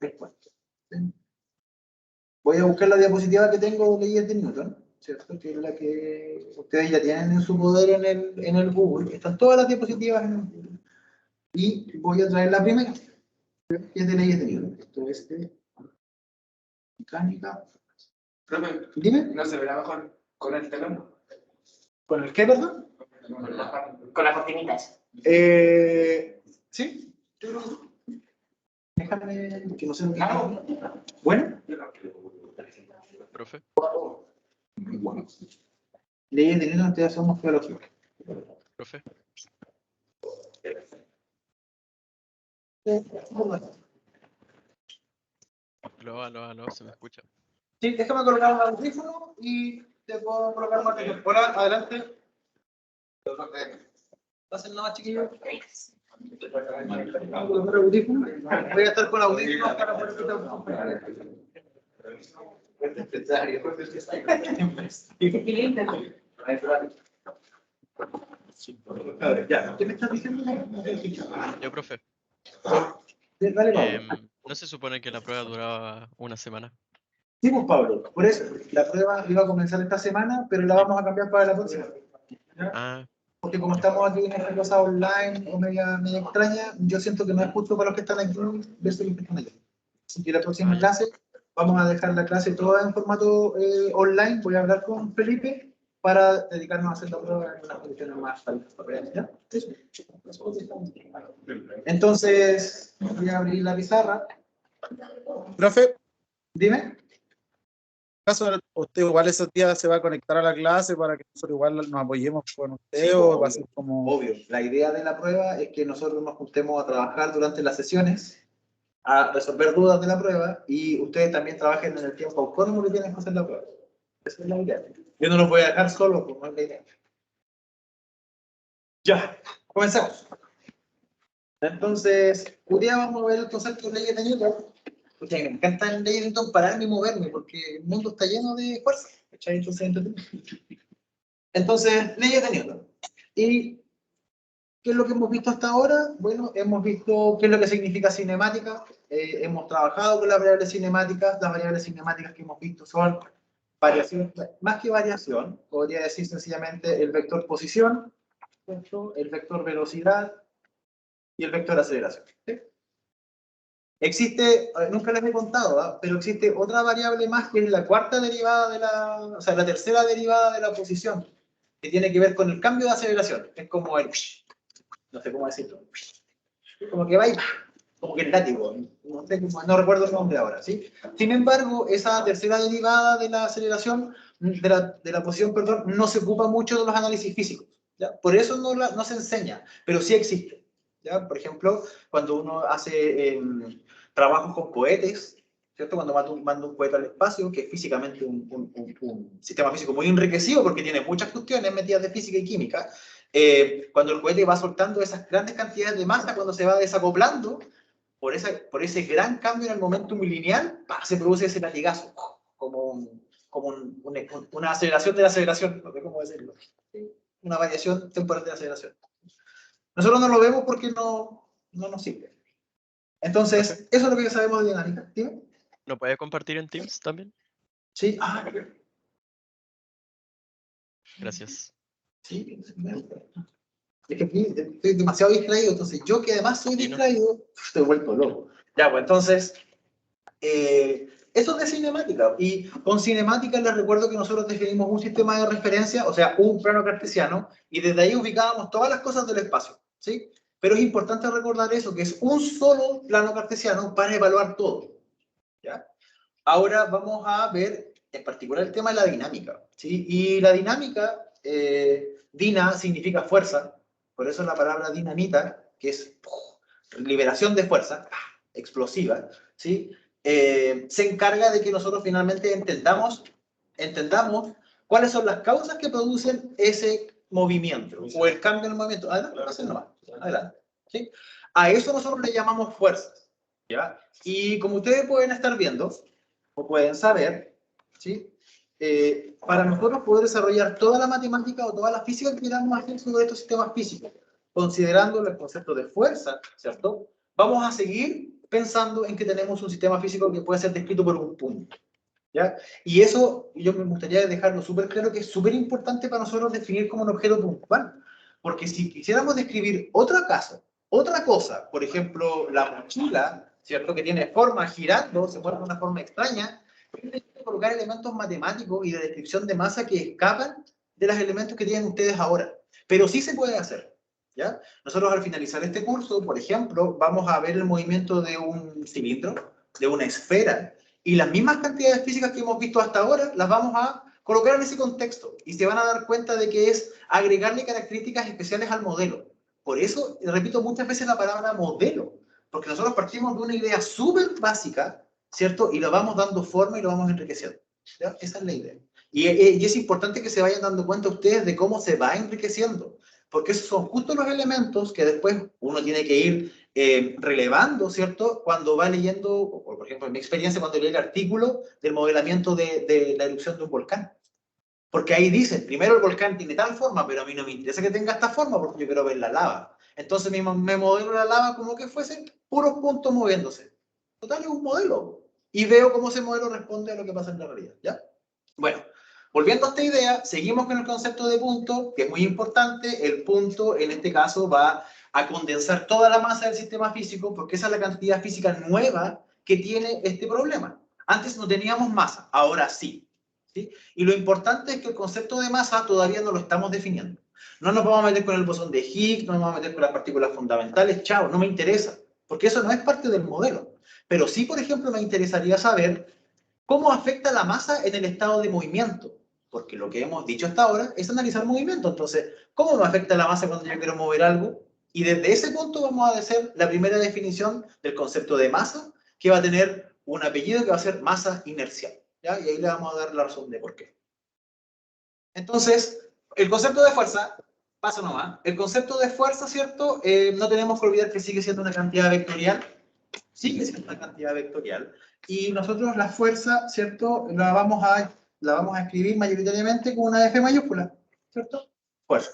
expuesto. ¿Sí? Voy a buscar la diapositiva que tengo de leyes de Newton, ¿cierto? Que es la que ustedes ya tienen en su poder en el Google. Están todas las diapositivas en el Google. Y voy a traer la primera, que es de leyes de Newton. Esto es de mecánica. Profe, Dime. ¿no se verá mejor con el telón? ¿Con el qué, perdón? Con las cortinitas. Sí. Déjame que no sé lo que bueno. Profe. Bueno. Leyes de Newton, ustedes somos geología. Profe. Aló, se me escucha. Sí, déjame colocar un audífono y te puedo colocar más temporada. Adelante. ¿Hacen nada, chiquillos? Voy a estar con audífonos para poder escuchar. Ya, ¿qué me estás diciendo? Yo, profe. Dale, Pablo. ¿No se supone que la prueba duraba una semana? Sí, pues, Pablo, por eso, la prueba iba a comenzar esta semana, pero la vamos a cambiar para la próxima. ¿Ya? Ah, Porque como estamos aquí en esta cosa online o media extraña, yo siento que no es justo para los que están aquí versus los que están allá. Así que la próxima ya. clase, vamos a dejar la clase toda en formato online. Voy a hablar con Felipe para dedicarnos a hacer la prueba en unas condiciones más altas. ¿Ya? Entonces, voy a abrir la pizarra. Profe, Dime. ¿acaso usted igual esos días se va a conectar a la clase para que nosotros igual nos apoyemos con usted Sí, o va a ser como... Obvio. La idea de la prueba es que nosotros nos juntemos a trabajar durante las sesiones, a resolver dudas de la prueba y ustedes también trabajen en el tiempo autónomo que tienen que hacer la prueba. Esa es la idea. Yo no los voy a dejar solos, como es la idea. Ya, comenzamos. Entonces, hoy día vamos a ver el concepto de leyes de Newton. Porque me encantan leyes de Newton pararme y moverme, porque el mundo está lleno de fuerza. ¿Cachai? Entonces, leyes de Newton. ¿Y qué es lo que hemos visto hasta ahora? Bueno, hemos visto qué es lo que significa cinemática. Hemos trabajado con las variables cinemáticas. Las variables cinemáticas que hemos visto son variación, más que variación, podría decir sencillamente el vector posición, el vector velocidad y el vector aceleración. ¿Sí? Existe, nunca les he contado, ¿eh? Pero existe otra variable más que es la cuarta derivada de o sea, la tercera derivada de la posición, que tiene que ver con el cambio de aceleración. Es como el, no sé cómo decirlo, como que va y, como que el látigo, no sé, no recuerdo el nombre ahora, ¿sí? Sin embargo, esa tercera derivada de la aceleración, de la posición, perdón, no se ocupa mucho de los análisis físicos, ¿ya? Por eso no se enseña, pero sí existe, ¿ya? Por ejemplo, cuando uno hace trabajos con cohetes, ¿cierto? Cuando manda un cohete al espacio, que es físicamente un sistema físico muy enriquecido porque tiene muchas cuestiones metidas de física y química, cuando el cohete va soltando esas grandes cantidades de masa, cuando se va desacoplando, por ese gran cambio en el momentum lineal, se produce ese latigazo, como una aceleración de la aceleración, no sé cómo decirlo, una variación temporal de la aceleración. Nosotros no lo vemos porque no nos sirve. Entonces, eso es lo que sabemos de dinámica. ¿Sí? ¿Lo puede compartir en Teams también? Sí. Gracias. Sí, es que aquí estoy demasiado distraído, entonces yo que además soy distraído, estoy vuelto loco. Ya, pues entonces, eso es de cinemática. Y con cinemática les recuerdo que nosotros definimos un sistema de referencia, o sea, un plano cartesiano, y desde ahí ubicábamos todas las cosas del espacio, ¿sí? Pero es importante recordar eso, que es un solo plano cartesiano para evaluar todo, ¿ya? Ahora vamos a ver en particular el tema de la dinámica, ¿sí? Y la dinámica, dina significa fuerza, por eso la palabra dinamita, que es liberación de fuerza, explosiva, ¿sí? Se encarga de que nosotros finalmente entendamos cuáles son las causas que producen ese movimiento o el cambio en el movimiento. Adelante. ¿Sí? A eso nosotros le llamamos fuerzas, ¿ya? Y como ustedes pueden estar viendo, o pueden saber, ¿sí? Para nosotros poder desarrollar toda la matemática o toda la física que queramos hacer sobre estos sistemas físicos, considerando el concepto de fuerza, ¿cierto? Vamos a seguir pensando en que tenemos un sistema físico que puede ser descrito por un punto. ¿Ya? Y eso yo me gustaría dejarlo súper claro, que es súper importante para nosotros definir como un objeto puntual. Porque si quisiéramos describir otro caso, otra cosa, por ejemplo, la mochila, ¿cierto? Que tiene forma girando, se mueve de una forma extraña, necesitan colocar elementos matemáticos y de descripción de masa que escapan de los elementos que tienen ustedes ahora. Pero sí se puede hacer. ¿Ya? Nosotros al finalizar este curso, por ejemplo, vamos a ver el movimiento de un cilindro, de una esfera, y las mismas cantidades físicas que hemos visto hasta ahora las vamos a colocar en ese contexto y se van a dar cuenta de que es agregarle características especiales al modelo. Por eso repito muchas veces la palabra modelo, porque nosotros partimos de una idea súper básica, ¿cierto? Y lo vamos dando forma y lo vamos enriqueciendo. ¿Ya? Esa es la idea. Y es importante que se vayan dando cuenta ustedes de cómo se va enriqueciendo, porque esos son justo los elementos que después uno tiene que ir relevando, ¿cierto? Cuando va leyendo, o por ejemplo, en mi experiencia, cuando leí el artículo del modelamiento de la erupción de un volcán. Porque ahí dicen, primero el volcán tiene tal forma, pero a mí no me interesa que tenga esta forma porque yo quiero ver la lava. Entonces me modelo la lava como que fuesen puros puntos moviéndose. Total, es un modelo. Y veo cómo ese modelo responde a lo que pasa en la realidad, ¿ya? Bueno, volviendo a esta idea, seguimos con el concepto de punto, que es muy importante. El punto, en este caso, va a condensar toda la masa del sistema físico, porque esa es la cantidad física nueva que tiene este problema. Antes no teníamos masa, ahora sí. ¿Sí? Y lo importante es que el concepto de masa todavía no lo estamos definiendo. No nos vamos a meter con el bosón de Higgs, no nos vamos a meter con las partículas fundamentales, chao, no me interesa, porque eso no es parte del modelo. Pero sí, por ejemplo, me interesaría saber cómo afecta la masa en el estado de movimiento, porque lo que hemos dicho hasta ahora es analizar movimiento. Entonces, ¿cómo me afecta la masa cuando yo quiero mover algo? Y desde ese punto vamos a hacer la primera definición del concepto de masa, que va a tener un apellido que va a ser masa inercial. ¿Ya? Y ahí le vamos a dar la razón de por qué. Entonces, el concepto de fuerza, paso nomás, el concepto de fuerza, ¿cierto? No tenemos que olvidar que sigue siendo una cantidad vectorial, sigue siendo una cantidad vectorial, y nosotros la fuerza, ¿cierto? La vamos a escribir mayoritariamente con una F mayúscula, ¿cierto? Fuerza.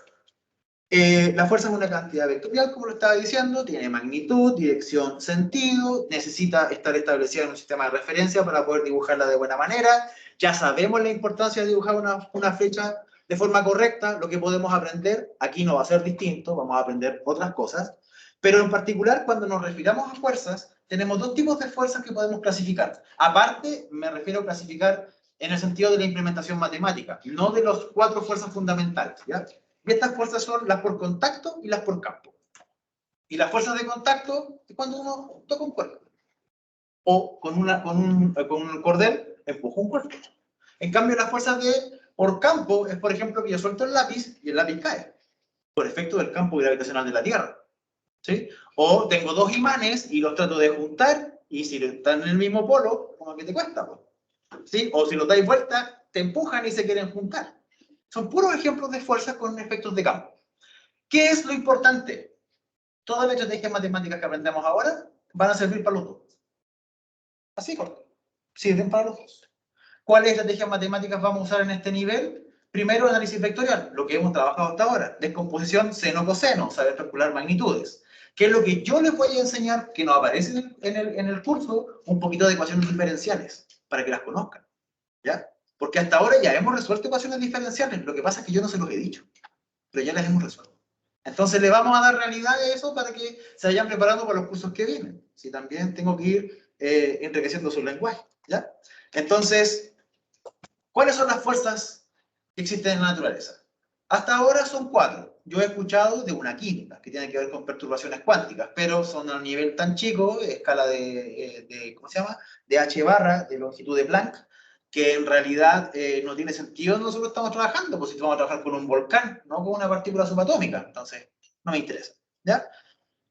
La fuerza es una cantidad vectorial, como lo estaba diciendo, tiene magnitud, dirección, sentido, necesita estar establecida en un sistema de referencia para poder dibujarla de buena manera. Ya sabemos la importancia de dibujar una flecha de forma correcta. Lo que podemos aprender aquí no va a ser distinto, vamos a aprender otras cosas. Pero en particular, cuando nos refiramos a fuerzas, tenemos dos tipos de fuerzas que podemos clasificar. Aparte, me refiero a clasificar en el sentido de la implementación matemática, no de las 4 fuerzas fundamentales, ¿ya? Y estas fuerzas son las por contacto y las por campo. Y las fuerzas de contacto es cuando uno toca un cuerpo. O con un cordel empuja un cuerpo. En cambio, las fuerzas por campo es, por ejemplo, que yo suelto el lápiz y el lápiz cae. Por efecto del campo gravitacional de la Tierra. ¿Sí? O tengo dos imanes y los trato de juntar y si están en el mismo polo, como que te cuesta. ¿Sí? O si los dais vuelta, te empujan y se quieren juntar. Son puros ejemplos de fuerzas con efectos de campo. ¿Qué es lo importante? Todas las estrategias matemáticas que aprendemos ahora van a servir para los dos. Así corto. Sirven para los dos. ¿Cuáles estrategias matemáticas vamos a usar en este nivel? Primero, análisis vectorial, lo que hemos trabajado hasta ahora. Descomposición seno-coseno, saber calcular magnitudes. ¿Qué es lo que yo les voy a enseñar, que no aparece en el curso? Un poquito de ecuaciones diferenciales, para que las conozcan. ¿Ya? Porque hasta ahora ya hemos resuelto ecuaciones diferenciales, lo que pasa es que yo no se los he dicho, pero ya las hemos resuelto. Entonces le vamos a dar realidad a eso para que se vayan preparando para los cursos que vienen. Si también tengo que ir enriqueciendo su lenguaje, ¿ya? Entonces, ¿cuáles son las fuerzas que existen en la naturaleza? Hasta ahora son 4. Yo he escuchado de una quinta, que tiene que ver con perturbaciones cuánticas, pero son a un nivel tan chico, escala ¿cómo se llama? De h barra, de longitud de Planck, que en realidad no tiene sentido nosotros estamos trabajando, pues si vamos a trabajar con un volcán, no con una partícula subatómica, entonces no me interesa, ¿ya?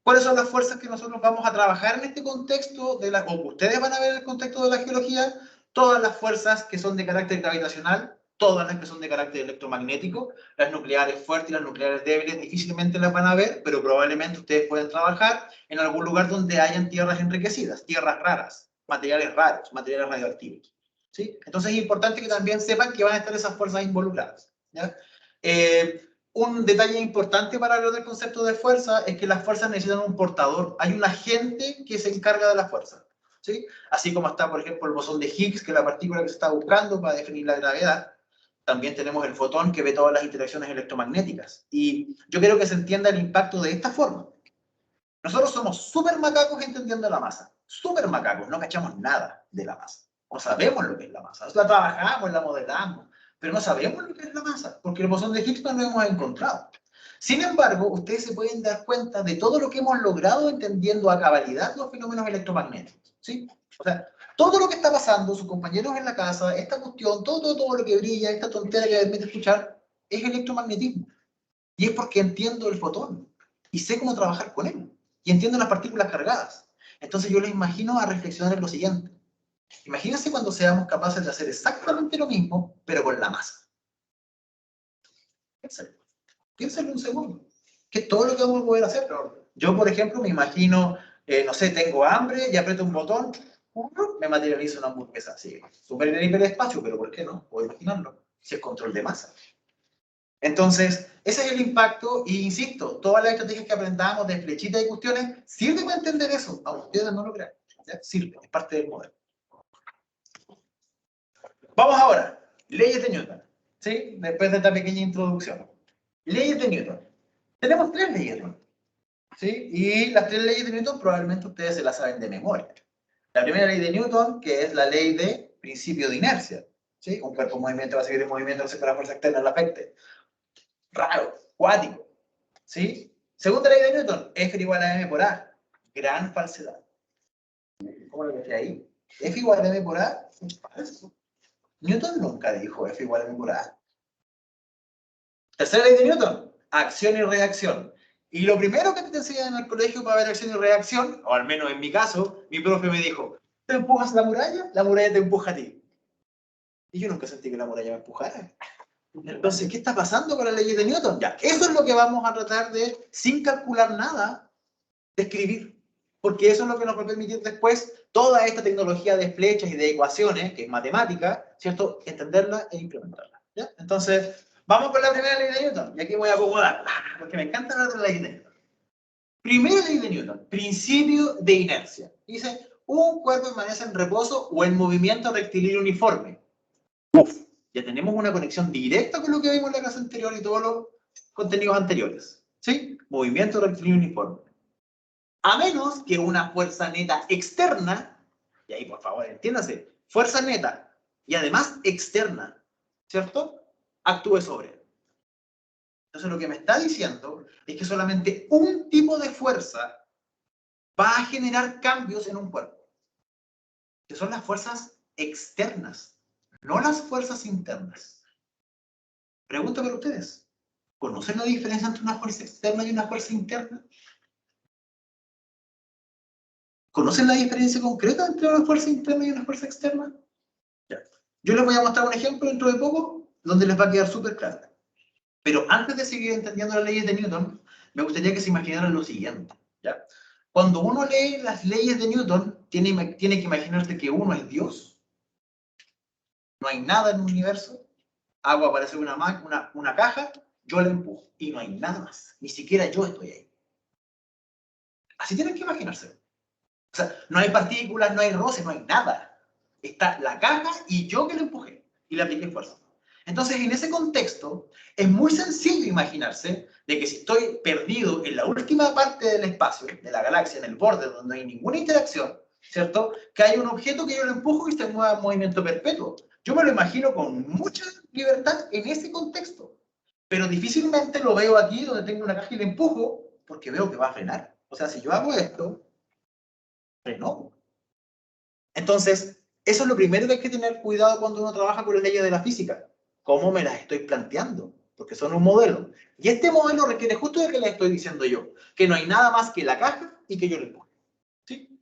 ¿Cuáles son las fuerzas que nosotros vamos a trabajar en este contexto, o que ustedes van a ver en el contexto de la geología? Todas las fuerzas que son de carácter gravitacional, todas las que son de carácter electromagnético, las nucleares fuertes y las nucleares débiles difícilmente las van a ver, pero probablemente ustedes pueden trabajar en algún lugar donde hayan tierras enriquecidas, tierras raras, materiales raros, materiales radioactivos. ¿Sí? Entonces es importante que también sepan que van a estar esas fuerzas involucradas. ¿Ya? un detalle importante para hablar del concepto de fuerza es que las fuerzas necesitan un portador. Hay un agente que se encarga de la fuerza, ¿sí? Así como está, por ejemplo, el bosón de Higgs, que es la partícula que se está buscando para definir la gravedad. También tenemos el fotón, que ve todas las interacciones electromagnéticas. Y yo quiero que se entienda el impacto de esta forma. Nosotros somos súper macacos entendiendo la masa. Súper macacos, no cachamos nada de la masa. No sabemos lo que es la masa. La trabajamos, la modelamos, pero no sabemos lo que es la masa, porque el bosón de Higgs no lo hemos encontrado. Sin embargo, ustedes se pueden dar cuenta de todo lo que hemos logrado entendiendo a cabalidad los fenómenos electromagnéticos, ¿sí? O sea, todo lo que está pasando, sus compañeros en la casa, esta cuestión, todo lo que brilla, esta tontera que permite escuchar, es electromagnetismo. Y es porque entiendo el fotón y sé cómo trabajar con él. Y entiendo las partículas cargadas. Entonces yo les imagino a reflexionar en lo siguiente. Imagínense cuando seamos capaces de hacer exactamente lo mismo, pero con la masa. Piénsenlo un segundo. Que es todo lo que vamos a poder hacer. Yo, por ejemplo, me imagino, no sé, tengo hambre y aprieto un botón, me materializa una hamburguesa así. Súper en el hiperespacio, pero ¿por qué no? Puedo imaginarlo. Si es control de masa. Entonces, ese es el impacto, y insisto, todas las estrategias que aprendamos de flechitas y cuestiones, sirve para entender eso, aunque ustedes no lo crean, ¿ya? Sirve, es parte del modelo. Vamos ahora, leyes de Newton, ¿sí? Después de esta pequeña introducción. Leyes de Newton. Tenemos 3 leyes de Newton, ¿sí? Y las 3 leyes de Newton probablemente ustedes se las saben de memoria. La primera ley de Newton, que es la ley de principio de inercia, ¿sí? Un cuerpo en movimiento va a seguir en movimiento, no sé que la fuerza externa lo afecte. Raro, cuático, ¿sí? Segunda ley de Newton, F igual a M por A. Gran falsedad. ¿Cómo lo dejé ahí? F igual a M por A es falso. Newton nunca dijo F igual a M por A. Tercera ley de Newton, acción y reacción. Y lo primero que te enseñan en el colegio para ver acción y reacción, o al menos en mi caso, mi profe me dijo, ¿te empujas la muralla te empuja a ti. Y yo nunca sentí que la muralla me empujara. Entonces, ¿qué está pasando con las leyes de Newton? Ya, eso es lo que vamos a tratar de, sin calcular nada, describir. Porque eso es lo que nos va a permitir después toda esta tecnología de flechas y de ecuaciones, que es matemática, ¿cierto? Entenderla e implementarla. ¿Ya? Entonces, vamos con la primera ley de Newton. Y aquí voy a acomodar, porque me encanta hablar de la ley de Newton. Primera ley de Newton, principio de inercia. Dice, un cuerpo permanece en reposo o en movimiento rectilíneo uniforme. Uf. Ya tenemos una conexión directa con lo que vimos en la clase anterior y todos los contenidos anteriores. ¿Sí? Movimiento rectilíneo uniforme. A menos que una fuerza neta externa, y ahí por favor entiéndase, fuerza neta y además externa, ¿cierto? Actúe sobre él. Entonces lo que me está diciendo es que solamente un tipo de fuerza va a generar cambios en un cuerpo, que son las fuerzas externas, no las fuerzas internas. Pregunto para ustedes, ¿conocen la diferencia entre una fuerza externa y una fuerza interna? ¿Conocen la diferencia concreta entre una fuerza interna y una fuerza externa? Ya. Yo les voy a mostrar un ejemplo dentro de poco donde les va a quedar súper claro. Pero antes de seguir entendiendo las leyes de Newton, me gustaría que se imaginaran lo siguiente. ¿Ya? Cuando uno lee las leyes de Newton, tiene que imaginarte que uno es Dios. No hay nada en el universo. Agua aparece en una caja, yo la empujo. Y no hay nada más. Ni siquiera yo estoy ahí. Así tienen que imaginarse. O sea, no hay partículas, no hay roces, no hay nada. Está la caja y yo que la empujé. Y le apliqué fuerza. Entonces, en ese contexto, es muy sencillo imaginarse de que si estoy perdido en la última parte del espacio, de la galaxia, en el borde donde no hay ninguna interacción, ¿cierto? Que hay un objeto que yo lo empujo y se mueva en movimiento perpetuo. Yo me lo imagino con mucha libertad en ese contexto. Pero difícilmente lo veo aquí donde tengo una caja y le empujo porque veo que va a frenar. O sea, si yo hago esto, frenó. Entonces, eso es lo primero que hay que tener cuidado cuando uno trabaja con las leyes de la física. ¿Cómo me las estoy planteando? Porque son un modelo. Y este modelo requiere justo lo que les estoy diciendo yo, que no hay nada más que la caja y que yo le empuje. ¿Sí?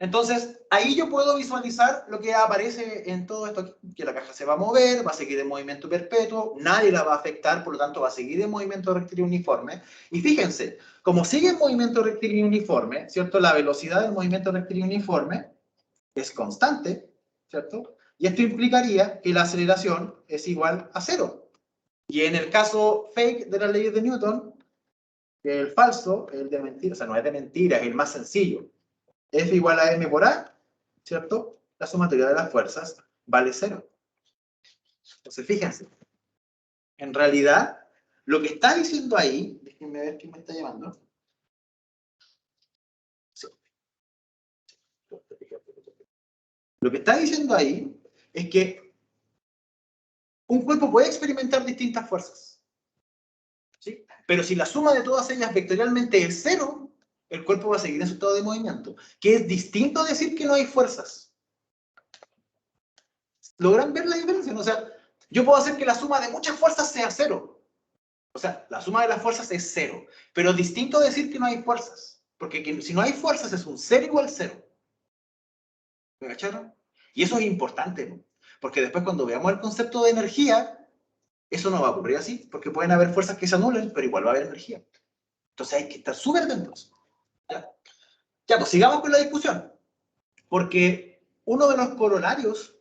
Entonces, ahí yo puedo visualizar lo que aparece en todo esto aquí, que la caja se va a mover, va a seguir en movimiento perpetuo, nadie la va a afectar, por lo tanto va a seguir en movimiento rectilíneo uniforme. Y fíjense, como sigue en movimiento rectilíneo uniforme, ¿cierto? La velocidad del movimiento rectilíneo uniforme es constante, ¿cierto? Y esto implicaría que la aceleración es igual a 0. Y en el caso fake de las leyes de Newton, que el falso, el de mentira, o sea, no es de mentira, es el más sencillo. F igual a m por a, ¿cierto? La sumatoria de las fuerzas vale 0. Entonces, fíjense. En realidad, lo que está diciendo ahí, déjenme ver quién me está llamando. Sí. Lo que está diciendo ahí es que un cuerpo puede experimentar distintas fuerzas, ¿sí? Pero si la suma de todas ellas vectorialmente es 0, el cuerpo va a seguir en su estado de movimiento, que es distinto a decir que no hay fuerzas. ¿Logran ver la diferencia? O sea, yo puedo hacer que la suma de muchas fuerzas sea 0. O sea, la suma de las fuerzas es 0, pero distinto a decir que no hay fuerzas, porque si no hay fuerzas es un 0 igual 0. ¿Me cacharon? Y eso es importante, ¿no? Porque después cuando veamos el concepto de energía, eso no va a ocurrir así, porque pueden haber fuerzas que se anulen, pero igual va a haber energía. Entonces hay que estar súper atentos. Ya, pues sigamos con la discusión. Porque uno de los corolarios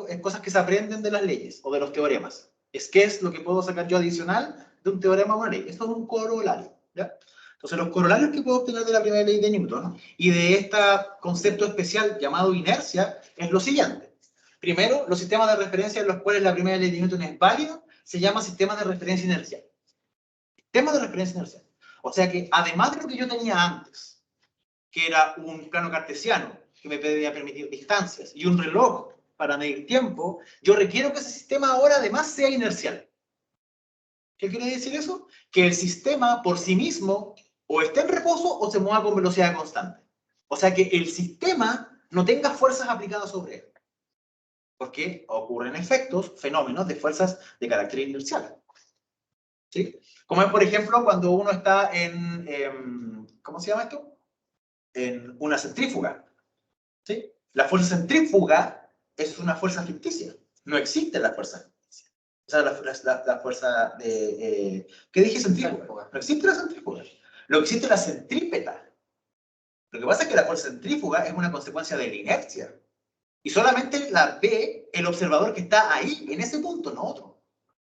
es cosas que se aprenden de las leyes o de los teoremas. Es que es lo que puedo sacar yo adicional de un teorema a una ley. Esto es un corolario. ¿Ya? Entonces los corolarios que puedo obtener de la primera ley de Newton y de este concepto especial llamado inercia es lo siguiente. Primero, los sistemas de referencia en los cuales la primera ley de Newton es válida se llama sistema de referencia inercial. Sistema de referencia inercial. O sea que además de lo que yo tenía antes, que era un plano cartesiano que me podía permitir distancias y un reloj para medir tiempo, yo requiero que ese sistema ahora además sea inercial. ¿Qué quiere decir eso? Que el sistema por sí mismo o esté en reposo o se mueva con velocidad constante. O sea que el sistema no tenga fuerzas aplicadas sobre él. Porque ocurren efectos, fenómenos de fuerzas de carácter inercial. ¿Sí? Como es, por ejemplo, cuando uno está en ¿cómo se llama esto? En una centrífuga. ¿Sí? La fuerza centrífuga es una fuerza ficticia. No existe la fuerza ficticia. O sea, la fuerza de... ¿qué dije centrífuga? No existe la centrífuga. Lo que existe es la centrípeta. Lo que pasa es que la fuerza centrífuga es una consecuencia de la inercia. Y solamente la ve el observador que está ahí, en ese punto, no otro.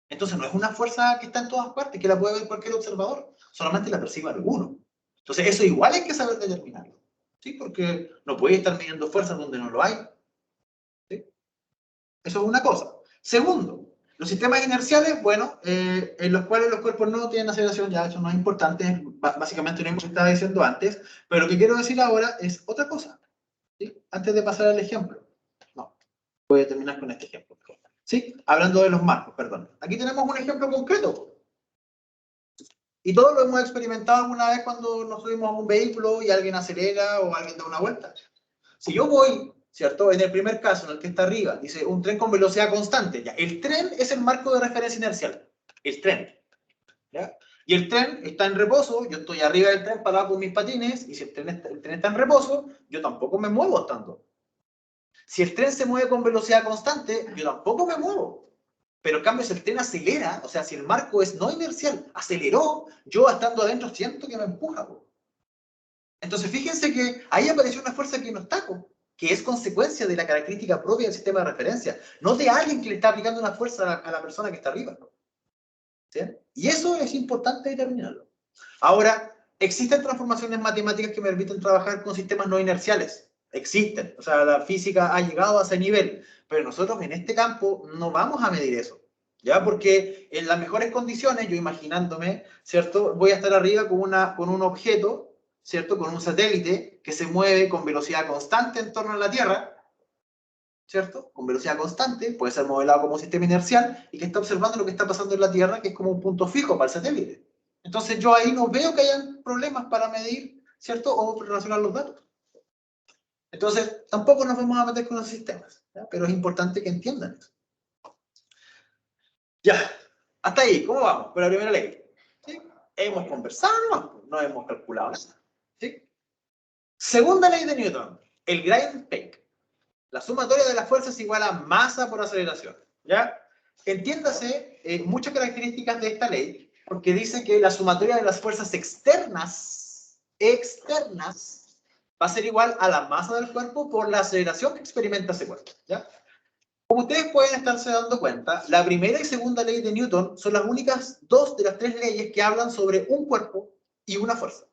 Entonces no es una fuerza que está en todas partes, que la puede ver cualquier observador. Solamente la percibe alguno. Entonces eso igual hay que saber determinarlo. ¿Sí? Porque no puede estar midiendo fuerzas donde no lo hay. ¿Sí? Eso es una cosa. Segundo, los sistemas inerciales, bueno, en los cuales los cuerpos no tienen aceleración, ya eso no es importante, básicamente lo mismo que estaba diciendo antes, pero lo que quiero decir ahora es otra cosa. ¿Sí? Antes de pasar al ejemplo. No, voy a terminar con este ejemplo. ¿Sí? Hablando de los marcos, perdón. Aquí tenemos un ejemplo concreto. Y todos lo hemos experimentado alguna vez cuando nos subimos a un vehículo y alguien acelera o alguien da una vuelta. Si yo voy, ¿cierto? En el primer caso, en el que está arriba, dice un tren con velocidad constante. ¿Ya? El tren es el marco de referencia inercial. El tren. ¿Ya? Y el tren está en reposo, yo estoy arriba del tren parado con mis patines, y si el tren está en reposo, yo tampoco me muevo tanto. Si el tren se mueve con velocidad constante, yo tampoco me muevo. Pero en cambio, si el tren acelera, o sea, si el marco es no inercial, aceleró, yo estando adentro siento que me empuja. Entonces, fíjense que ahí apareció una fuerza que no está, que es consecuencia de la característica propia del sistema de referencia, no de alguien que le está aplicando una fuerza a la persona que está arriba. ¿Sí? Y eso es importante determinarlo. Ahora, existen transformaciones matemáticas que me permiten trabajar con sistemas no inerciales. Existen, o sea, la física ha llegado a ese nivel, pero nosotros en este campo no vamos a medir eso, ¿ya? Porque en las mejores condiciones, yo imaginándome, ¿cierto? Voy a estar arriba con un objeto, ¿cierto? Con un satélite que se mueve con velocidad constante en torno a la Tierra, ¿cierto? Con velocidad constante, puede ser modelado como sistema inercial, y que está observando lo que está pasando en la Tierra, que es como un punto fijo para el satélite. Entonces yo ahí no veo que hayan problemas para medir, ¿cierto? O relacionar los datos. Entonces, tampoco nos vamos a meter con los sistemas, ¿ya? Pero es importante que entiendan eso. Ya, hasta ahí, ¿cómo vamos? Con la primera ley. ¿Sí? Hemos conversado, no hemos calculado nada. ¿Sí? Segunda ley de Newton, el Graham-Paik. La sumatoria de las fuerzas es igual a masa por aceleración. ¿Ya? Entiéndase muchas características de esta ley, porque dice que la sumatoria de las fuerzas externas va a ser igual a la masa del cuerpo por la aceleración que experimenta ese cuerpo. ¿Ya? Como ustedes pueden estarse dando cuenta, la primera y segunda ley de Newton son las únicas dos de las tres leyes que hablan sobre un cuerpo y una fuerza.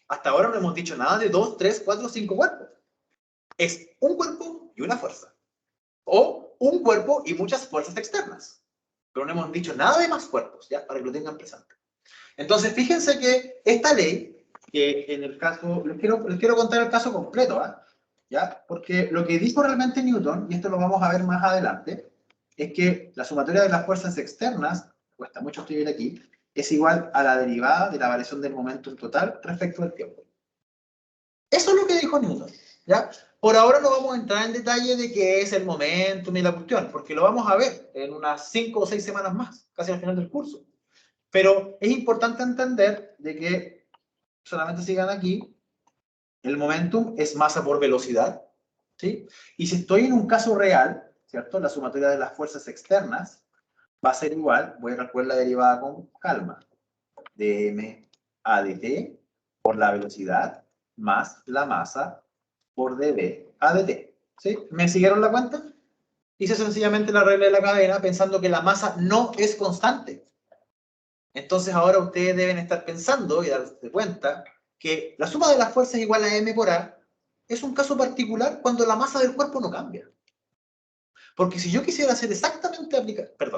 Hasta ahora no hemos dicho nada de 2, 3, 4, 5 cuerpos. Es un cuerpo y una fuerza. O un cuerpo y muchas fuerzas externas. Pero no hemos dicho nada de más cuerpos, ¿ya? Para que lo tengan presente. Entonces, fíjense que esta ley, que en el caso, les quiero contar el caso completo, ¿ya? Porque lo que dijo realmente Newton, y esto lo vamos a ver más adelante, es que la sumatoria de las fuerzas externas, cuesta mucho escribir aquí, es igual a la derivada de la variación del momento total respecto al tiempo. Eso es lo que dijo Newton, ¿ya? Por ahora no vamos a entrar en detalle de qué es el momentum y la cuestión, porque lo vamos a ver en unas 5 o 6 semanas más, casi al final del curso. Pero es importante entender de que, solamente sigan aquí, el momentum es masa por velocidad, ¿sí? Y si estoy en un caso real, ¿cierto? La sumatoria de las fuerzas externas va a ser igual, voy a calcular la derivada con calma, de m a dt por la velocidad más la masa por dv a dt. ¿Sí? ¿Me siguieron la cuenta? Hice sencillamente la regla de la cadena pensando que la masa no es constante. Entonces ahora ustedes deben estar pensando y darse cuenta que la suma de las fuerzas igual a m por a es un caso particular cuando la masa del cuerpo no cambia. Porque si yo quisiera hacer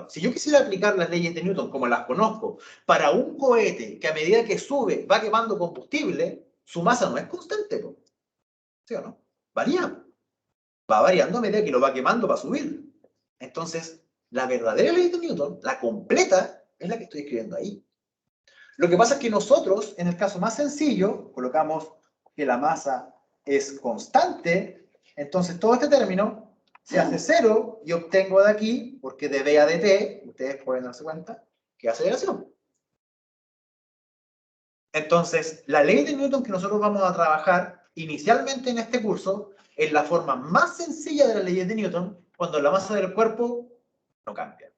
si yo quisiera aplicar las leyes de Newton como las conozco para un cohete que a medida que sube va quemando combustible, su masa no es constante, ¿no? ¿Sí o no? Varía. Va variando a medida que lo va quemando para subir. Entonces, la verdadera ley de Newton, la completa, es la que estoy escribiendo ahí. Lo que pasa es que nosotros, en el caso más sencillo, colocamos que la masa es constante, entonces todo este término se hace cero y obtengo de aquí, porque de B a dt, ustedes pueden darse cuenta, que aceleración. Entonces, la ley de Newton que nosotros vamos a trabajar inicialmente en este curso es la forma más sencilla de las leyes de Newton cuando la masa del cuerpo no cambia.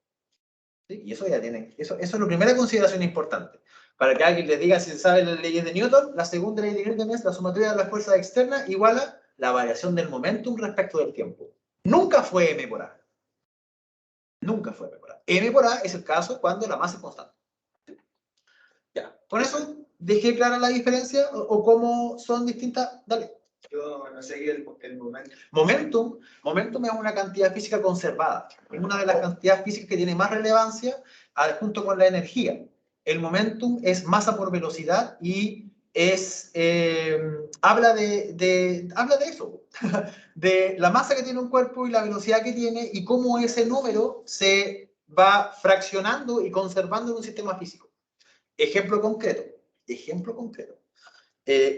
¿Sí? Y eso ya tiene, eso es la primera consideración importante. Para que alguien les diga si se sabe las leyes de Newton, la segunda ley de Newton es la sumatoria de las fuerzas externas igual a la variación del momentum respecto del tiempo. Nunca fue m por a. Nunca fue m por a. M por a es el caso cuando la masa es constante. Ya, con eso dejé clara la diferencia o cómo son distintas. Dale. Yo no sé qué el momento. Momentum es una cantidad física conservada. Es una de las cantidades físicas que tiene más relevancia junto con la energía. El momentum es masa por velocidad y es, habla de eso, de la masa que tiene un cuerpo y la velocidad que tiene y cómo ese número se va fraccionando y conservando en un sistema físico. Ejemplo concreto.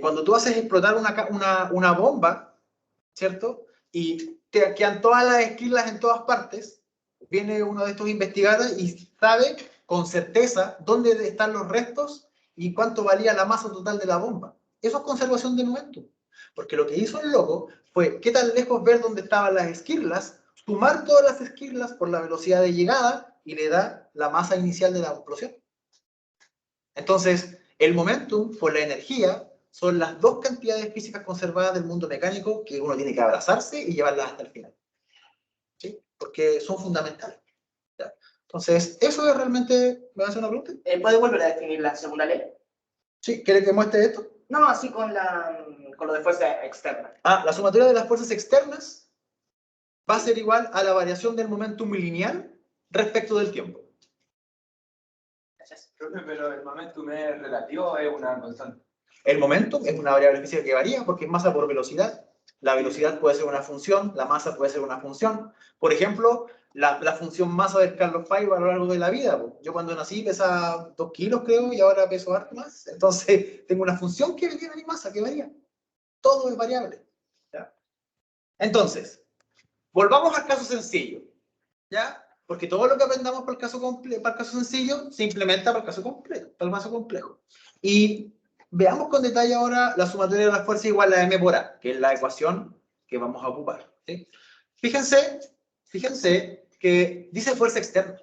Cuando tú haces explotar una bomba, ¿cierto? Y te quedan todas las esquilas en todas partes, viene uno de estos investigadores y sabe con certeza dónde están los restos y cuánto valía la masa total de la bomba. Eso es conservación de momentum. Porque lo que hizo el loco fue, ¿qué tan lejos ver dónde estaban las esquirlas? Sumar todas las esquirlas por la velocidad de llegada y le da la masa inicial de la explosión. Entonces, el momentum por la energía son las dos cantidades físicas conservadas del mundo mecánico que uno tiene que abrazarse y llevarlas hasta el final. ¿Sí? Porque son fundamentales. ¿Ya? Entonces, eso es realmente... ¿Me vas a hacer una pregunta? ¿Puede volver a definir la segunda ley? Sí, ¿quiere que muestre esto? No, así con lo de fuerza externa. La sumatoria de las fuerzas externas va a ser igual a la variación del momentum lineal respecto del tiempo. Gracias. Profe, pero el momentum es relativo o es una constante. El momentum es una variable física que varía porque es masa por velocidad. La velocidad puede ser una función, la masa puede ser una función. Por ejemplo, la función masa del Carlos Paiva a lo largo de la vida. Yo cuando nací pesaba 2 kilos, creo, y ahora peso harto más. Entonces, tengo una función que tiene mi masa, que varía. Todo es variable. ¿Ya? Entonces, volvamos al caso sencillo. ¿Ya? Porque todo lo que aprendamos para el caso sencillo se implementa para el caso completo, para el caso complejo. Y veamos con detalle ahora la sumatoria de las fuerzas igual a m por a, que es la ecuación que vamos a ocupar. ¿Sí? Fíjense que dice fuerza externa.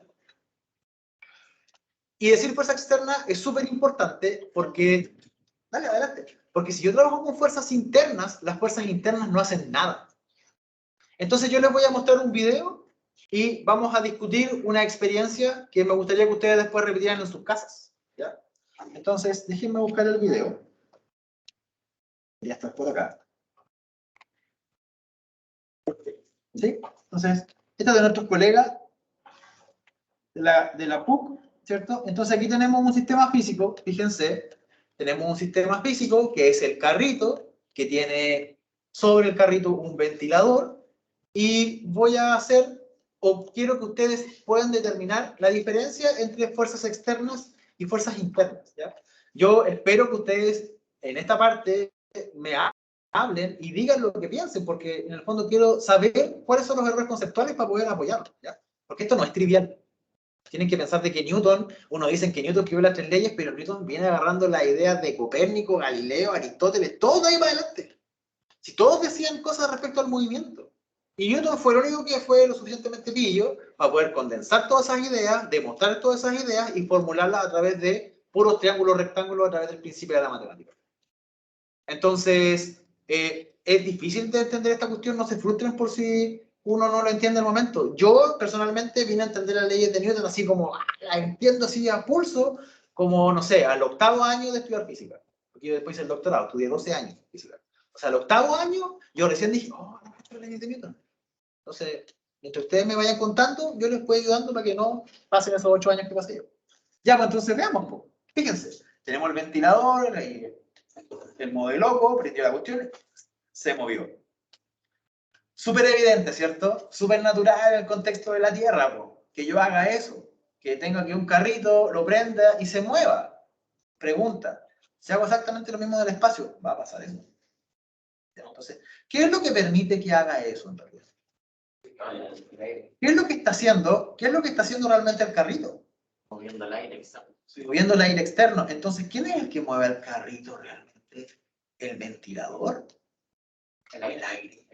Y decir fuerza externa es súper importante porque, dale, adelante, porque si yo trabajo con fuerzas internas, las fuerzas internas no hacen nada. Entonces yo les voy a mostrar un video y vamos a discutir una experiencia que me gustaría que ustedes después repitieran en sus casas, ¿ya? Entonces, déjenme buscar el video. Ya está por acá. ¿Sí? Entonces, esta es de nuestros colegas de la PUC, ¿cierto? Entonces aquí tenemos un sistema físico, fíjense, tenemos un sistema físico que es el carrito, que tiene sobre el carrito un ventilador, y voy a hacer, o quiero que ustedes puedan determinar la diferencia entre fuerzas externas y fuerzas internas, ¿ya? Yo espero que ustedes en esta parte me hablen y digan lo que piensen, porque en el fondo quiero saber cuáles son los errores conceptuales para poder apoyarlos, ¿ya? Porque esto no es trivial. Tienen que pensar de que Newton, uno dice que Newton escribió las 3 leyes, pero Newton viene agarrando las ideas de Copérnico, Galileo, Aristóteles, todo ahí para adelante. Si todos decían cosas respecto al movimiento. Y Newton fue el único que fue lo suficientemente pillo para poder condensar todas esas ideas, demostrar todas esas ideas y formularlas a través de puros triángulos rectángulos a través del principio de la matemática. Entonces, es difícil de entender esta cuestión, no se frustren por si uno no lo entiende al momento. Yo, personalmente, vine a entender las leyes de Newton así como, la entiendo así a pulso, como, no sé, al 8º año de estudiar física. Porque yo después hice el doctorado, estudié 12 años de física. O sea, al 8º año, yo recién dije, oh, no las leyes de Newton. Entonces, mientras ustedes me vayan contando, yo les voy ayudando para que no pasen esos 8 años que pasé yo. Ya, pues entonces veamos, pues. Fíjense, tenemos el ventilador, el modeloco, prendió la cuestión, se movió. Súper evidente, ¿cierto? Súper natural en el contexto de la Tierra, po, que yo haga eso, que tenga que un carrito lo prenda y se mueva. Pregunta, si hago exactamente lo mismo del espacio, va a pasar eso. Entonces, ¿qué es lo que permite que haga eso en realidad? ¿Qué es lo que está haciendo? ¿Qué es lo que está haciendo realmente el carrito? Moviendo el aire externo. Moviendo el aire externo. Entonces, ¿quién es el que mueve el carrito realmente? ¿El ventilador? El aire.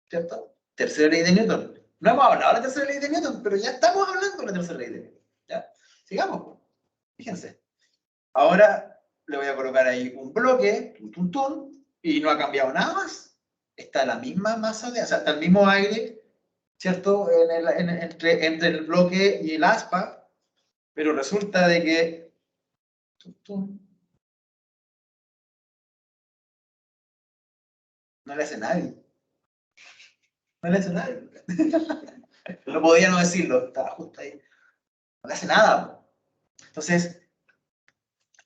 ¿Cierto? Tercera ley de Newton. No hemos hablado de la tercera ley de Newton, pero ya estamos hablando de la tercera ley de Newton. ¿Ya? Sigamos. Fíjense. Ahora le voy a colocar ahí un bloque, y no ha cambiado nada más. Está la misma masa o sea, está el mismo aire, ¿cierto? Entre el bloque y el aspa, pero resulta de que no le hace nadie. No le hace nadie. No podía no decirlo, estaba justo ahí. No le hace nada. Entonces,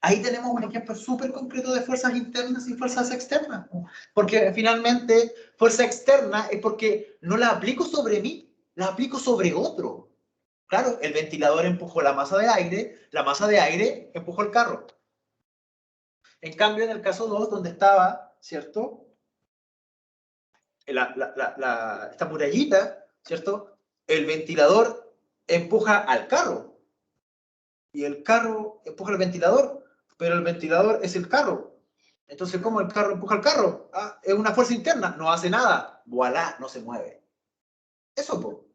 ahí tenemos un ejemplo súper concreto de fuerzas internas y fuerzas externas. Porque finalmente, fuerza externa es porque no la aplico sobre mí, la aplico sobre otro. Claro, el ventilador empujó la masa de aire empujó el carro. En cambio, en el caso 2, donde estaba, ¿cierto? Esta murallita, ¿cierto? El ventilador empuja al carro. Y el carro empuja al ventilador, pero el ventilador es el carro. Entonces, ¿cómo el carro empuja al carro? Ah, es una fuerza interna, no hace nada. Voilà, no se mueve. Eso, po.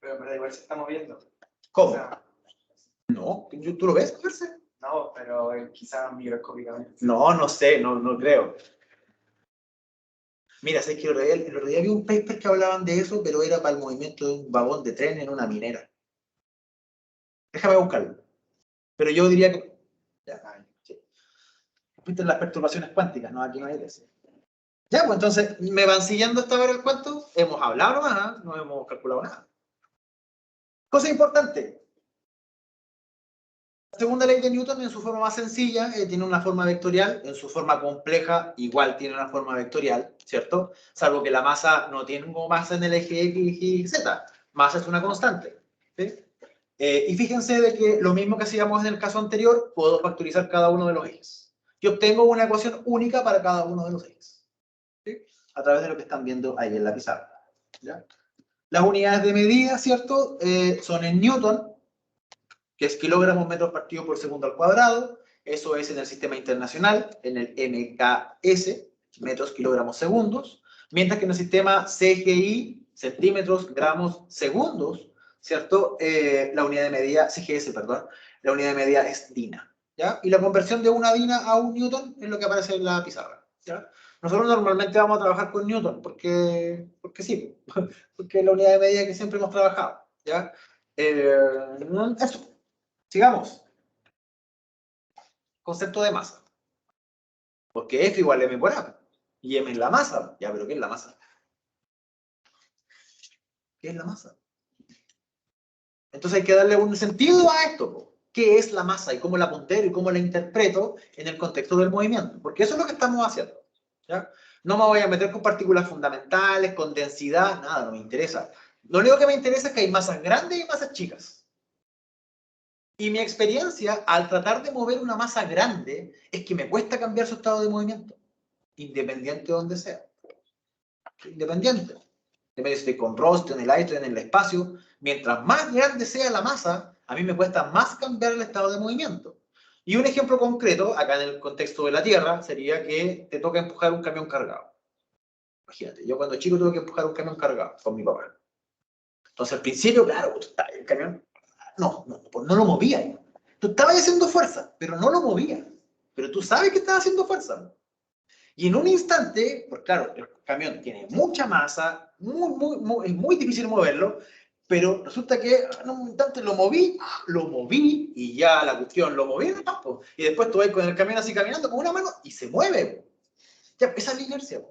Pero igual se está moviendo. ¿Cómo? O sea, No, ¿tú lo ves, moverse? no, pero quizás microscópicamente. No, no sé, no creo. Mira, sé que el otro día vi un paper que hablaban de eso, pero era para el movimiento de un vagón de tren en una minera. Déjame buscarlo. Pero yo diría que... Ya, sí. Viste las perturbaciones cuánticas, ¿no? Aquí no hay de eso. Ya, pues entonces, ¿me van siguiendo hasta ver el cuento? Hemos hablado nomás, ¿eh? No hemos calculado nada. Cosa importante. La segunda ley de Newton, en su forma más sencilla, tiene una forma vectorial. En su forma compleja, igual tiene una forma vectorial, ¿cierto? Salvo que la masa no tiene como masa en el eje X, Y, Z. Masa es una constante. ¿Sí? Y fíjense de que lo mismo que hacíamos en el caso anterior, puedo factorizar cada uno de los ejes. Y obtengo una ecuación única para cada uno de los ejes. ¿Sí? A través de lo que están viendo ahí en la pizarra. ¿Ya? Las unidades de medida, ¿cierto? Son en Newton, que es kilogramos metros partido por segundo al cuadrado. Eso es en el sistema internacional, en el MKS, metros, kilogramos, segundos. Mientras que en el sistema CGI, centímetros, gramos, segundos, ¿cierto? La unidad de medida, CGS, perdón, la unidad de medida es DINA, ¿ya? Y la conversión de una DINA a un Newton es lo que aparece en la pizarra, ¿ya? Nosotros normalmente vamos a trabajar con Newton, porque sí, porque es la unidad de medida que siempre hemos trabajado, ¿ya? Eso, sigamos. Concepto de masa. Porque F igual a M por A. Y M es la masa. Ya, pero ¿qué es la masa? ¿Qué es la masa? Entonces hay que darle un sentido a esto, po. ¿Qué es la masa y cómo la pondero y cómo la interpreto en el contexto del movimiento? Porque eso es lo que estamos haciendo, ¿ya? No me voy a meter con partículas fundamentales, con densidad, nada, no me interesa. Lo único que me interesa es que hay masas grandes y masas chicas. Y mi experiencia al tratar de mover una masa grande es que me cuesta cambiar su estado de movimiento, independiente de donde sea. Independiente. Depende si estoy con Ross, estoy en el aire, estoy en el espacio. Mientras más grande sea la masa, a mí me cuesta más cambiar el estado de movimiento. Y un ejemplo concreto, acá en el contexto de la Tierra, sería que te toca empujar un camión cargado. Imagínate, yo cuando chico tuve que empujar un camión cargado con mi papá. Entonces al principio, claro, el camión no lo movía. Tú estabas haciendo fuerza, pero no lo movías. Pero tú sabes que estás haciendo fuerza. Y en un instante, pues claro, el camión tiene mucha masa, es muy difícil moverlo, pero resulta que en un instante lo moví y ya la cuestión lo moví en el campo. Y después tú vas con el camión así caminando con una mano y se mueve. Ya, esa es la inercia.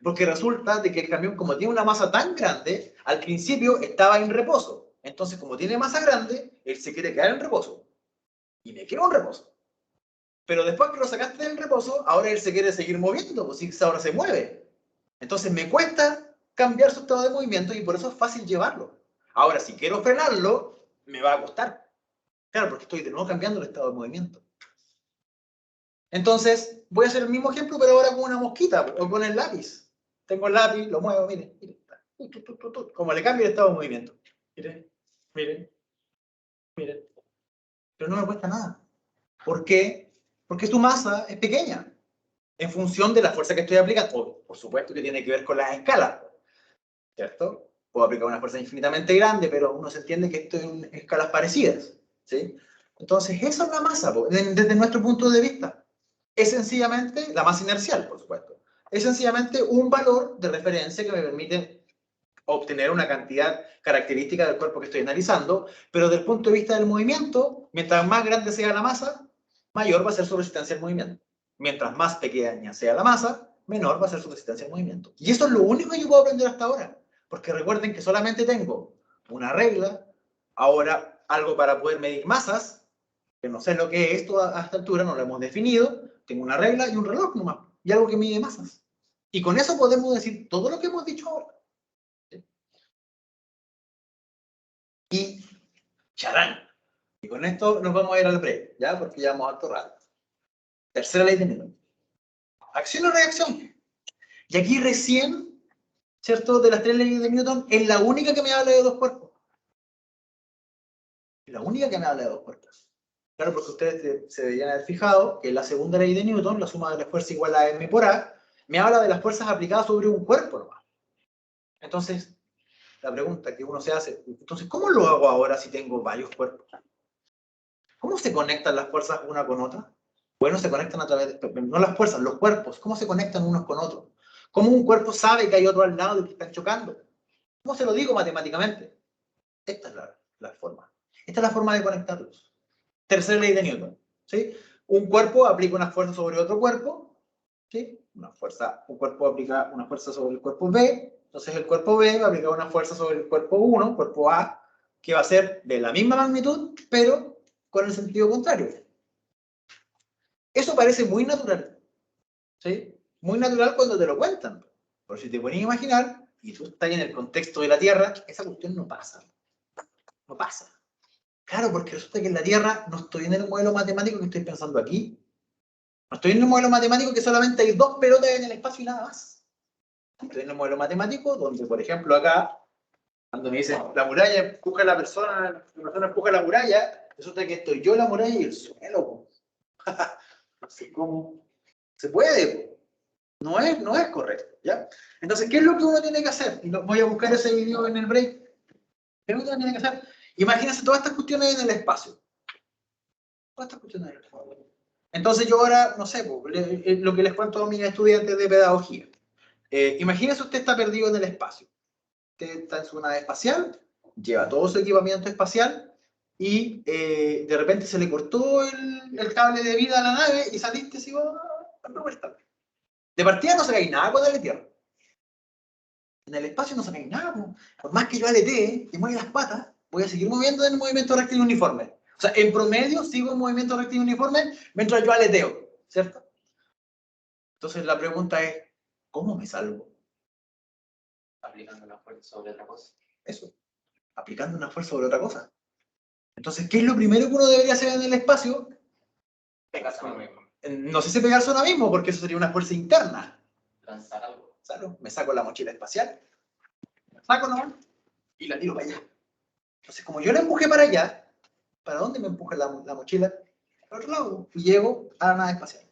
Porque resulta de que el camión, como tiene una masa tan grande, al principio estaba en reposo. Entonces, como tiene masa grande, él se quiere quedar en reposo. Y me quedo en reposo. Pero después que lo sacaste del reposo, ahora él se quiere seguir moviendo, pues sí, ahora se mueve. Entonces me cuesta cambiar su estado de movimiento y por eso es fácil llevarlo. Ahora, si quiero frenarlo, me va a costar. Claro, porque estoy de nuevo cambiando el estado de movimiento. Entonces, voy a hacer el mismo ejemplo, pero ahora con una mosquita o con el lápiz. Tengo el lápiz, lo muevo, mire. Como le cambio el estado de movimiento. Mire. Pero no me cuesta nada. ¿Por qué? Porque su masa es pequeña, en función de la fuerza que estoy aplicando. Por supuesto que tiene que ver con las escalas, ¿cierto? Puedo aplicar una fuerza infinitamente grande, pero uno se entiende que esto es en escalas parecidas, ¿sí? Entonces, esa es la masa, desde nuestro punto de vista. Es sencillamente la masa inercial, por supuesto. Es sencillamente un valor de referencia que me permite obtener una cantidad característica del cuerpo que estoy analizando, pero desde el punto de vista del movimiento, mientras más grande sea la masa, mayor va a ser su resistencia al movimiento. Mientras más pequeña sea la masa, menor va a ser su resistencia al movimiento. Y eso es lo único que yo puedo aprender hasta ahora, porque recuerden que solamente tengo una regla, ahora algo para poder medir masas, que no sé lo que es esto a esta altura, no lo hemos definido, tengo una regla y un reloj nomás, y algo que mide masas. Y con eso podemos decir todo lo que hemos dicho ahora. Y charán. Y con esto nos vamos a ir al break, ¿ya? Porque ya vamos harto rato. Tercera ley de Newton. Acción o reacción. Y aquí recién, ¿cierto? De las tres leyes de Newton, es la única que me habla de dos cuerpos. Es la única que me habla de dos cuerpos. Claro, porque ustedes se deberían haber fijado que la segunda ley de Newton, la suma de la fuerza igual a m por a, me habla de las fuerzas aplicadas sobre un cuerpo nomás. Entonces, la pregunta que uno se hace, entonces, ¿cómo lo hago ahora si tengo varios cuerpos? ¿Cómo se conectan las fuerzas una con otra? Bueno, se conectan a través de, no las fuerzas, los cuerpos. ¿Cómo se conectan unos con otros? ¿Cómo un cuerpo sabe que hay otro al lado y que están chocando? ¿Cómo se lo digo matemáticamente? Esta es la forma. Esta es la forma de conectarlos. Tercera ley de Newton. ¿Sí? Un cuerpo aplica una fuerza sobre otro cuerpo. ¿Sí? Un cuerpo aplica una fuerza sobre el cuerpo B. Entonces el cuerpo B va a aplicar una fuerza sobre el cuerpo 1, cuerpo A, que va a ser de la misma magnitud, pero con el sentido contrario. Eso parece muy natural, ¿sí? Muy natural cuando te lo cuentan. Pero si te pones a imaginar, y tú estás en el contexto de la Tierra, esa cuestión no pasa. No pasa. Claro, porque resulta que en la Tierra no estoy en el modelo matemático que estoy pensando aquí. No estoy en el modelo matemático que solamente hay dos pelotas en el espacio y nada más. Estoy en el modelo matemático donde, por ejemplo, acá, cuando me dicen la muralla empuja a la persona empuja a la muralla, resulta que estoy yo, la muralla y el suelo. No sé cómo se puede. No es correcto, ¿ya? Entonces, ¿qué es lo que uno tiene que hacer? Y voy a buscar ese video en el break. ¿Qué es lo que uno tiene que hacer? Imagínense todas estas cuestiones en el espacio. Todas estas cuestiones en el espacio. Entonces yo ahora, no sé, lo que les cuento a mis estudiantes de pedagogía. Imagínese usted está perdido en el espacio. Usted está en su nave espacial, lleva todo su equipamiento espacial y de repente se le cortó el cable de vida a la nave y saliste así, dando vueltas. De partida no sacáis nada cuando la Tierra. En el espacio no sacáis nada. Por más que yo aletee y mueva las patas, voy a seguir moviendo en el movimiento rectilíneo uniforme. O sea, en promedio sigo en movimiento rectilíneo uniforme mientras yo aleteo, ¿cierto? Entonces la pregunta es, ¿cómo me salvo? Aplicando una fuerza sobre otra cosa. Eso, aplicando una fuerza sobre otra cosa. Entonces, ¿qué es lo primero que uno debería hacer en el espacio? Pegarse a uno mismo. No sé si pegarse ahora mismo, porque eso sería una fuerza interna. Lanzar algo. ¿Sabes? Me saco la mochila espacial, la saco nomás y la tiro para allá. Entonces, como yo la empujé para allá, ¿para dónde me empuja la mochila? Para otro lado. Y llego a la nave espacial.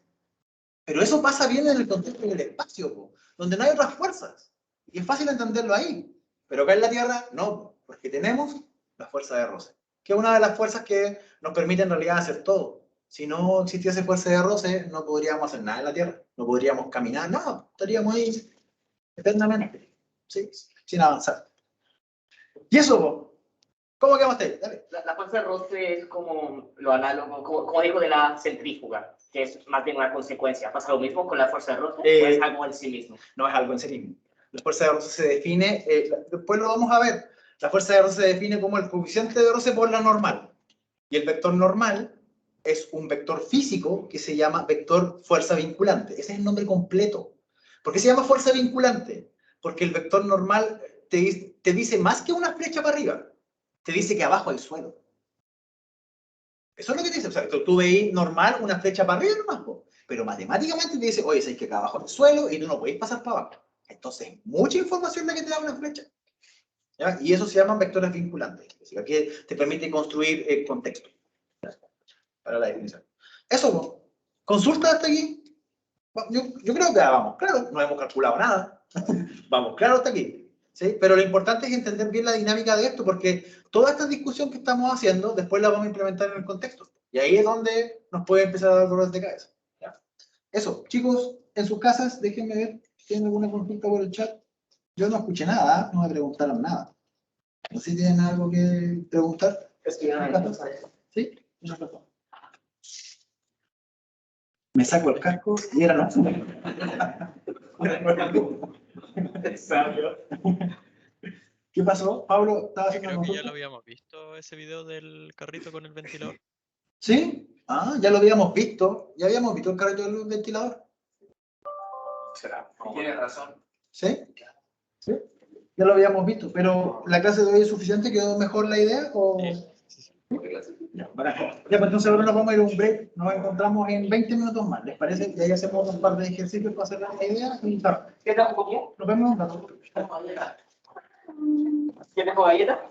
Pero eso pasa bien en el contexto del espacio, donde no hay otras fuerzas. Y es fácil entenderlo ahí. Pero acá en la Tierra, no, porque tenemos la fuerza de roce, que es una de las fuerzas que nos permite en realidad hacer todo. Si no existiese fuerza de roce, no podríamos hacer nada en la Tierra. No podríamos caminar, no, estaríamos ahí eternamente, ¿sí? Sin avanzar. Y eso, ¿cómo quedamos ahí? Dale. La fuerza de roce es como lo análogo, como dijo de la centrífuga, que es más bien una consecuencia. ¿Pasa lo mismo con la fuerza de roce? ¿O es algo en sí mismo? No es algo en sí mismo. La fuerza de roce se define, después lo vamos a ver, la fuerza de roce se define como el coeficiente de roce por la normal. Y el vector normal es un vector físico que se llama vector fuerza vinculante. Ese es el nombre completo. ¿Por qué se llama fuerza vinculante? Porque el vector normal te dice más que una flecha para arriba. Te dice que abajo hay suelo. Eso es lo que te dice. O sea, tú veis normal una flecha para arriba nomás, pero matemáticamente te dice, oye, sabes que acá abajo hay suelo y tú no podéis pasar para abajo. Entonces, mucha información la que te da una flecha. ¿Ya? Y eso se llaman vectores vinculantes, que te permite construir el contexto para la definición. Eso, consulta hasta aquí. Yo creo que vamos, claro, no hemos calculado nada. Vamos, claro, hasta aquí. ¿Sí? Pero lo importante es entender bien la dinámica de esto, porque toda esta discusión que estamos haciendo, después la vamos a implementar en el contexto. Y ahí es donde nos puede empezar a dar dolores de cabeza. ¿Ya? Eso, chicos, en sus casas, déjenme ver si tienen alguna consulta por el chat. Yo no escuché nada, no me preguntaron nada. No sé si tienen algo que preguntar. ¿Sí? Me saco el casco y era no. ¿Qué pasó? Pablo, ¿estaba haciendo Creo una que ya consulta? lo habíamos visto, ese video del carrito con el ventilador. ¿Sí? Ah, ya lo habíamos visto. Ya habíamos visto el carrito del ventilador. Será. Tienes razón. ¿Sí? ¿Sí? Ya lo habíamos visto, pero ¿la clase de hoy es suficiente? ¿Quedó mejor la idea? ¿O... Ya, pues entonces ahora nos vamos a ir a un break. Nos encontramos en 20 minutos más. ¿Les parece? Y ahí hacemos un par de ejercicios para cerrar la idea. Y tal. ¿Qué tal, cómo? Nos vemos un rato. ¿Quieres con galleta?